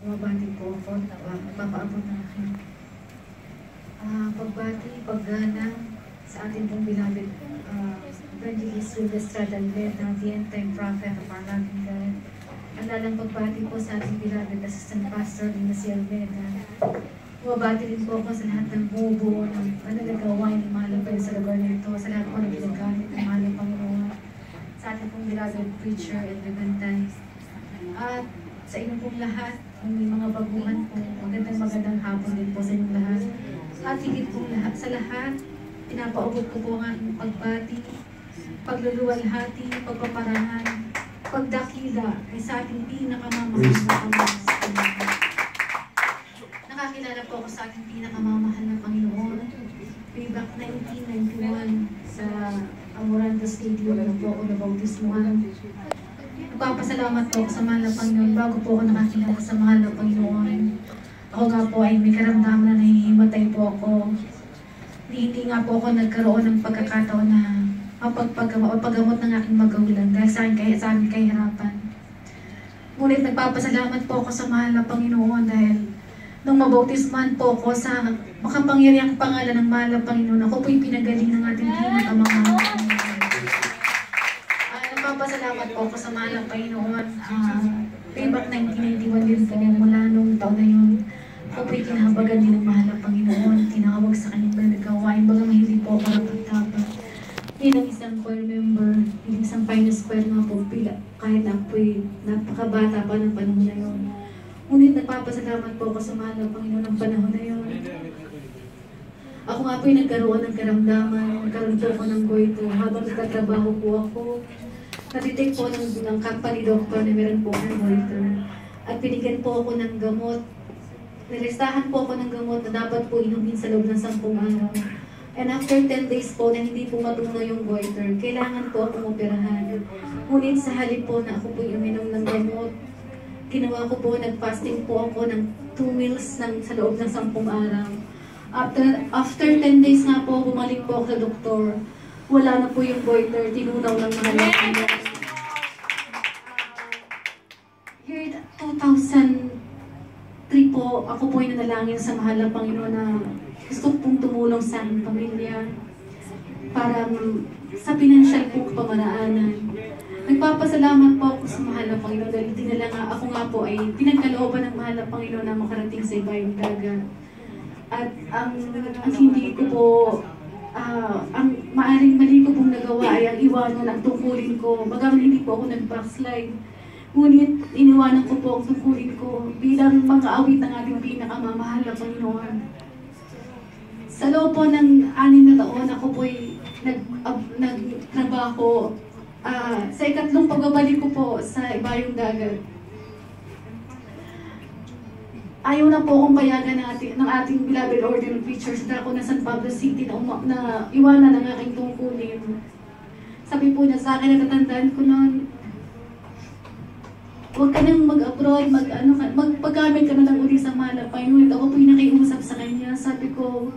Bumabati po ako, nagpapaabot ng aking pagbati, paggana sa ating pong beloved Evangelist Julio Estrada Alveda, the end-time prophet of our loving God. Alalang pagbati po sa ating beloved Assistant Pastor Lina C. Alveda. Bumabati rin po ako sa lahat ng bubuo ng nagagawain ng mahal ng sa lugar nito, sa lahat po ng ginagamit ng mahal ng Panginoon, sa ating pong beloved preacher and Levantine. At sa inyong pong lahat, kung may mga baguhan po, magandang hapon din po sa inyong lahat. At higit pong lahat sa lahat, pinapaubot ko po ang aking pagbati, pagluluwalhati, pagpaparahan, pagdakila ay sa ating pinakamamahal na Panginoon. Nakakilala po ako sa ating pinakamamahal na Panginoon. Way back 1991 sa Amorando Stadium na po ako nabautismuhan. Nagpapasalamat po ako sa mahal na Panginoon bago po ako nakakilala sa mahal na Panginoon. Ako nga po ay may karamdaman na nahihimatay po ako. Hindi nga po ako nagkaroon ng pagkakataon na mapagpagamot ng aking magawilan dahil sa aking kahirapan. Ngunit nagpapasalamat po ako sa mahal na Panginoon dahil nung mabautisman po ako sa makapangyarihang pangalan ng mahal na Panginoon, ako po'y pinagaling ng ating pinakamamahal na Panginoon. Nagpapasalamat po ako sa mahal na Panginoon. Way back 1991 din po, mula nung taon na yun, ako po'y kinahabagan din ng mahal na Panginoon. Tinawag sa kanyang nagagawain, baga hindi po ako rapagtapag. Bilang isang choir member, bilang isang finest choir nga po, kahit ako'y napakabata pa ng panahon na yun. Ngunit nagpapasalamat po ako sa mahal ng Panginoon ng panahon na yun. Ako nga po'y nagkaroon ng karamdaman, nagkaroon po ako ng goiter. Habang nagtatrabaho po ako, natitake po ng company doctor na meron po ng goiter. At binigyan po ako ng gamot. Nilistahan po ako ng gamot na dapat po inumin sa loob ng 10 araw. And after 10 days po na hindi po matunaw yung goiter, kailangan po akong operahan. Ngunit sa halip po na ako po uminom ng gamot, ginawa ko po, nag-fasting po ako ng 2 meals sa loob ng 10 araw. After 10 days nga po, bumalik po ako sa doktor. Wala na po yung goiter, tinunaw ng mahal na Panginoon. Year 2003 po, ako po ay nanalangin sa mahal na Panginoon na gusto pong tumulong sa aking pamilya para sa pinansyal pong pamaraanan. Nagpapasalamat po ako sa mahal na Panginoon dahil dinala nga ako nga po ay pinagkalooban ng mahal na Panginoon na makarating sa ibayong dagat. At ang hindi ko po, ang maaring mali ko pong nagawa ay ang iwanan ang tungkulin ko. Bagaman hindi po ako nag-backslide. Ngunit iniwanan ko po ang tungkulin ko bilang mga awit ng ating pinakamamahal na Panginoon. Sa loob po ng 6 na taon, ako po'y nagtrabaho sa ikatlong pagbabalik ko po sa ibayong dagat. Ayaw na po akong payagan ng ating beloved order of preachers na ako na San Pablo City na iwanan ang aking tungkulin. Sabi po niya sa akin, natatandaan ko noon, huwag ka nang mag-abroad, magpagamit ka na lang uli sa mahal na Panginoon. Ako po'y nakiusap sa kanya. Sabi ko,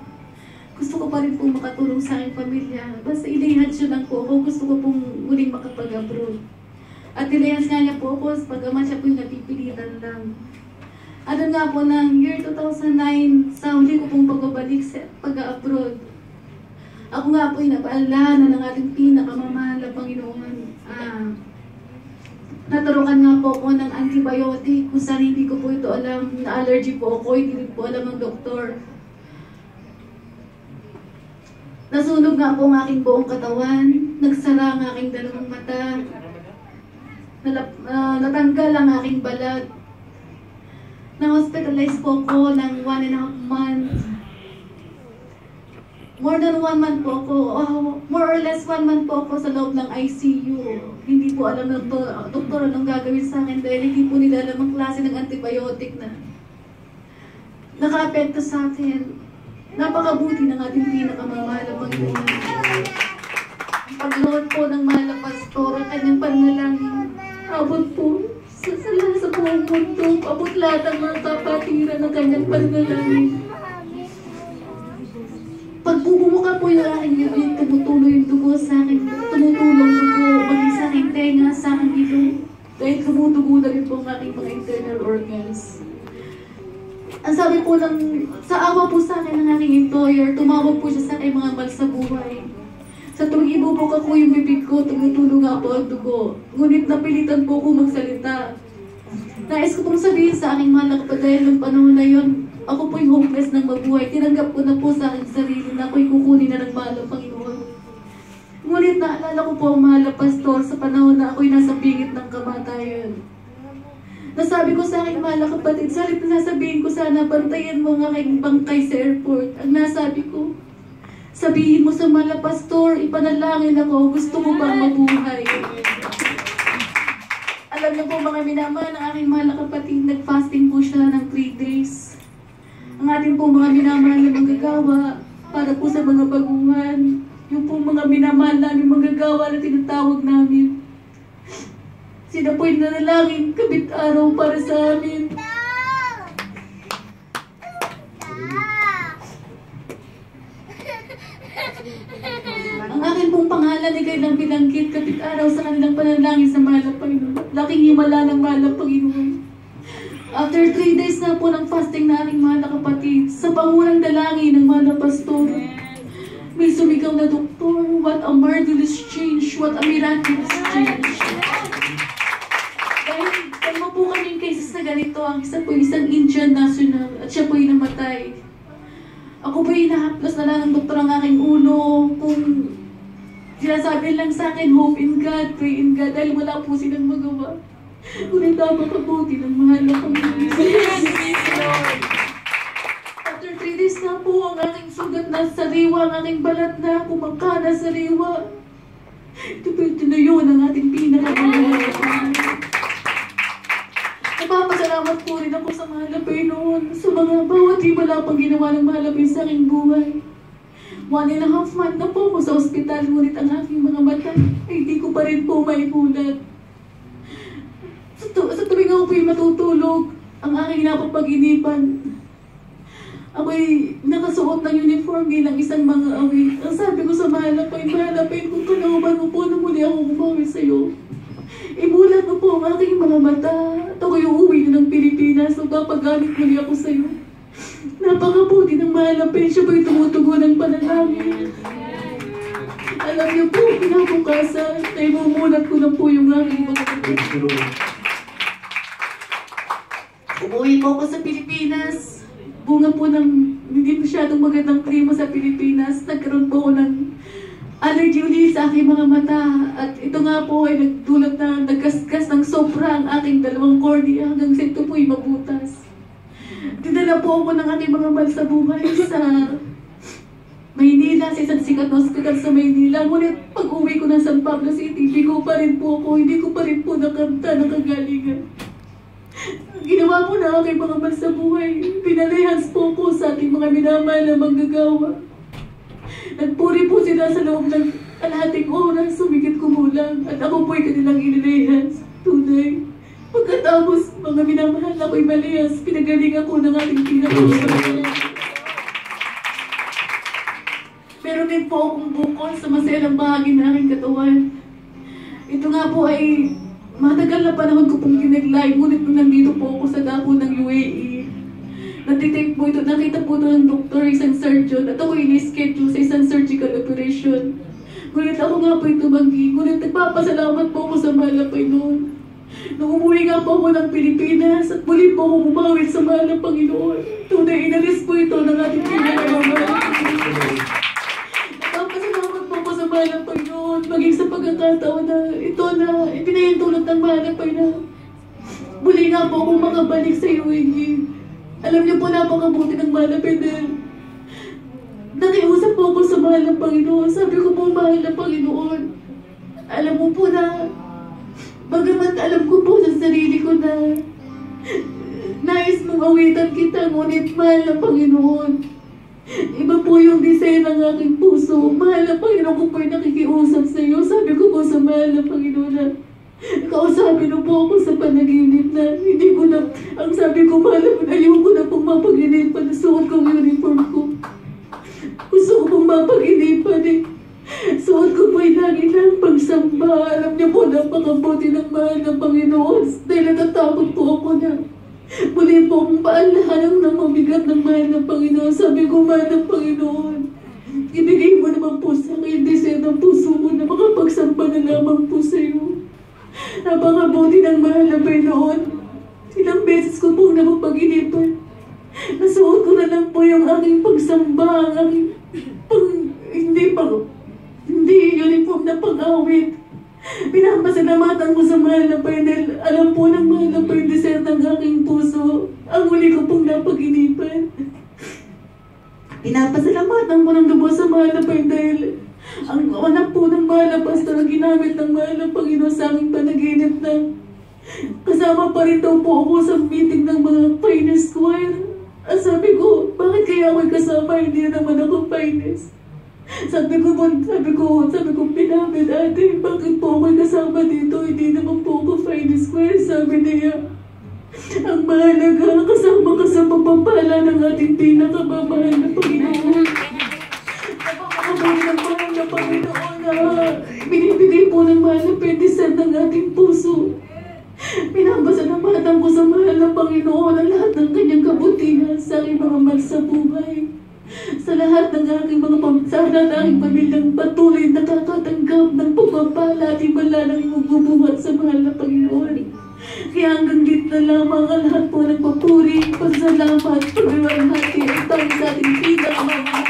gusto ko pa rin po makatulong sa aking pamilya. Basta ilihans lang po ako. Gusto ko pong muling makapag-abroad. At ilihans nga niya po ako, pagaman siya po yung napipilitan lang. Ano nga po ng year 2009, sa huli ko pong pagbabalik sa pag-abroad. Ako nga po yung napaalala ng ating pinakamamahal na Panginoon. Naturukan nga po ako ng antibiotic kung saan hindi ko po ito alam. Na-allergy po ako, hindi po alam ng doktor. Nasunog nga po ang aking buong katawan, nagsara ang aking dalawang mata, natanggal ang aking balat. Na-hospitalize po ako ng 1.5 months. More than 1 month po ako, more or less 1 month po ako sa loob ng ICU. Hindi po alam ng doktor anong gagawin sa akin dahil hindi po nila alam ang klase ng antibiotic na naka-apekto sa akin. Napakabuti ng ating pinakamamahal na Panginoon. Ang pagluhod po ng mahal na pastor, ang kanyang panalangin, abot po sa buong mundo, abot lahat ang mga kapatiran ng kanyang panalangin. Pag bubumuka po yung aking bibig, tumutuloy yung dugo sa akin, tumutulong dugo, maging sa aking tenga, sa aking ilong, dahil tumutugo na rin po ang aking mga internal organs. Ang sabi po sa awa po sa akin ng aking employer, tumawag po siya sa aking mga mahal sa buhay. Sa tuwing ibubuk ako yung bibig ko, tumutulong nga po ang dugo. Ngunit napilitan po ako magsalita. Nais ko pong sabihin sa aking mahal na kapatid dahil ng panahon na yun, ako po'y hopeless ng mabuhay. Tinanggap ko na po sa aking sarili na ako'y kukunin na ng mahal ng Panginoon. Ngunit naalala ko po ang mahal na pastor sa panahon na ako'y nasa pingit ng kamatayan. Nasabi ko sa aking mahal na kapatid, salit na sasabihin ko sana, bantayan mo ang aking bangkay sa airport. Ang nasabi ko, sabihin mo sa mahal na pastor, ipanalangin ako, gusto mo bang mabuhay? Alam niyo po mga minamahal, ang aking mahal na kapatid, nag-fasting po siya ng 3 days. Ang ating po mga minamahal na manggagawa para po sa mga baguhan. Yung po mga minamahal namin manggagawa na tinatawag namin. Sila po'y nanalangin kabit araw para sa amin. Ang akin pong pangalan ay kailang binanggit kapit araw sa kanilang panalangin sa mahal ng Panginoon. Laking himala ng mahal ng Panginoon. After 3 days na po ng fasting na aking mahal na kapatid, sa pangunang dalangin ng mahal na pastor, may sumigaw na doktor, what a marvelous change, what a miraculous change. Dahil po kaming cases na ganito, ang isa po isang Indian national at siya po'y namatay. Ako po'y nahaplos na lang ng doktor ang aking ulo kung sinasabi lang sa akin, hope in God, pray in God, dahil wala po silang magawa. Ngunit napakabuti ng mahal na Panginoon. After 3 days na po, ang aking sugat na sariwa, ang aking balat na kumangkana sa riwa. Ito na yun ang ating pinakabuhay. Nagpapasalamat po rin ako sa mahal na Panginoon sa mga bawat himala pang ginawa ng mahal na Panginoon sa aking buhay. 1.5 month na po ako sa ospital, ngunit ang aking mga mata ay hindi ko pa rin po maibulat. Sa tuwing ako po'y matutulog, ang aking napapag-inipan, ako'y nakasuot ng uniform bilang isang mga awit. Ang sabi ko sa mahal na Panginoon, kung kalauban mo po na muli ako bumawi sa'yo. Ibulat mo po ang aking mga mata at ako'y uuwi na ng Pilipinas o papagamit muli ako sa'yo. Napakabuti ng mahal na Panginoon, siya po'y tumutugon ng panalangin. Alam niyo po, kinabukasan, naimumulat ko na po yung aking mga kapatid. Umuwi po ako sa Pilipinas. Bunga po ng hindi masyadong magandang klima sa Pilipinas. Nagkaroon po ako ng allergy ulit sa aking mga mata. At ito nga po ay nagdulot na nagkaskas ng sobra ang aking 2 cornea hanggang sa ito po ay mabutas. Dinala po ako ng aking mga mahal sa buhay sa Maynila, sa isang sikat na hospital sa Maynila. Ngunit pag-uwi ko ng San Pablo City, hindi ko pa rin po nakanta ng kagalingan. Ginawa po na aking mga mahal sa buhay. Pinalihas po ko sa ating mga minamahal na manggagawa. Nagpuri po sila sa loob ng kalahating oras, sumigit kumulang, at ako po'y kanilang inilihas. Tunay. Pagkatapos, mga minamahal ako'y malihas, pinagaling ako ng ating pinakamasama. Meron din po akong bukol sa maselang bahagi ng aking katawan. Ito nga po ay matagal na panahon ko pong kinaglayang, ngunit nung nandito po ako sa dako ng UAE, natitake po ito, nakita po ito ng doktor, isang surgeon, at ako ini-schedule sa isang surgical operation. Ngunit ako nga po tumanggi, ngunit nagpapasalamat po ako sa mahal na Panginoon. Nung umuwi nga po ako ng Pilipinas, at muli po ako umawit sa mahal na Panginoon. Tunay, inalis po ito ng ating pinakamamahal. Nagpapasalamat po ako sa mahal ng Panginoon, maging sa pagkakataon na ito na ipinahintulot ng mahal ng Panginoon. Muli nga po akong makabalik sa UAE. Alam niyo po, napakabuti ng mahal na Panginoon. Nakiusap po ako sa mahal ng Panginoon. Sabi ko po, mahal na Panginoon, alam mo po na, bagamat alam ko po sa sarili ko na nais mong awitan kita, ngunit mahal na Panginoon, iba po yung design ng aking puso. Mahal na Panginoon, ko po'y nakikiusap sa iyo. Sabi ko po sa mahal na Panginoon na kausapin mo po ako sa panaginip na hindi ko na, ang sabi ko, mahal na ayaw ko na pong mapaginipan na suot kong uniform ko. Gusto ko pong mapaginipan eh. Suot ko po'y lagi lang pagsamba. Alam niyo po, napakabuti ng mahal ng Panginoon. Dahil natatakot po ako na muli niyo po akong paalahan ng mabigat ng mahal ng Panginoon. Sabi ko, mahal ng Panginoon, ibigay mo naman po sa akin desire ng puso ko na makapagsamba na lamang po sa iyo. Napakabuti ng mahal na Panginoon. Ilang beses ko pong napapaginipan. Nasuot ko na lang po yung aking pagsamba, ang aking hindi uniform na pang-awit. Pinapasalamatan ko sa mahal na Panginoon. Alam po ng mahal na Panginoon desire ng aking puso. Ang huli ko pong napaginipan. Pinapasalamatan ko ng lubos sa mahal na Panginoon dahil ang anak po ng mahal na pastor ang ginamit ng mahal na Panginoon sa aking panaginip na kasama pa rin daw po ako sa meeting ng mga finance choir. Sabi ko, bakit kaya ako'y kasama? Hindi naman ako finance. Sabi ko, pinamit ate, bakit po ako'y kasama dito? Hindi naman po ako finance choir. Sabi niya, ang mahalaga, kasama ka sa pagpapala ng ating pinakamamahal na Panginoon. Napakabay ng mahal na Panginoon na binibigay po ng mahal na pedisan ng ating puso. Pinapasalamatan ko sa mahal na Panginoon ang lahat ng kanyang kabutihan sa aking mga mahal sa buhay. Sa lahat ng aking mga pamilyang patuloy nakakatanggap ng pagpapala at himala ng magbubuhat sa mahal na Panginoon. Kaya hanggang dito na lamang ang lahat po ng papuri, pasalamat, pagbiwalhati at tayo sa ating pinakamamahal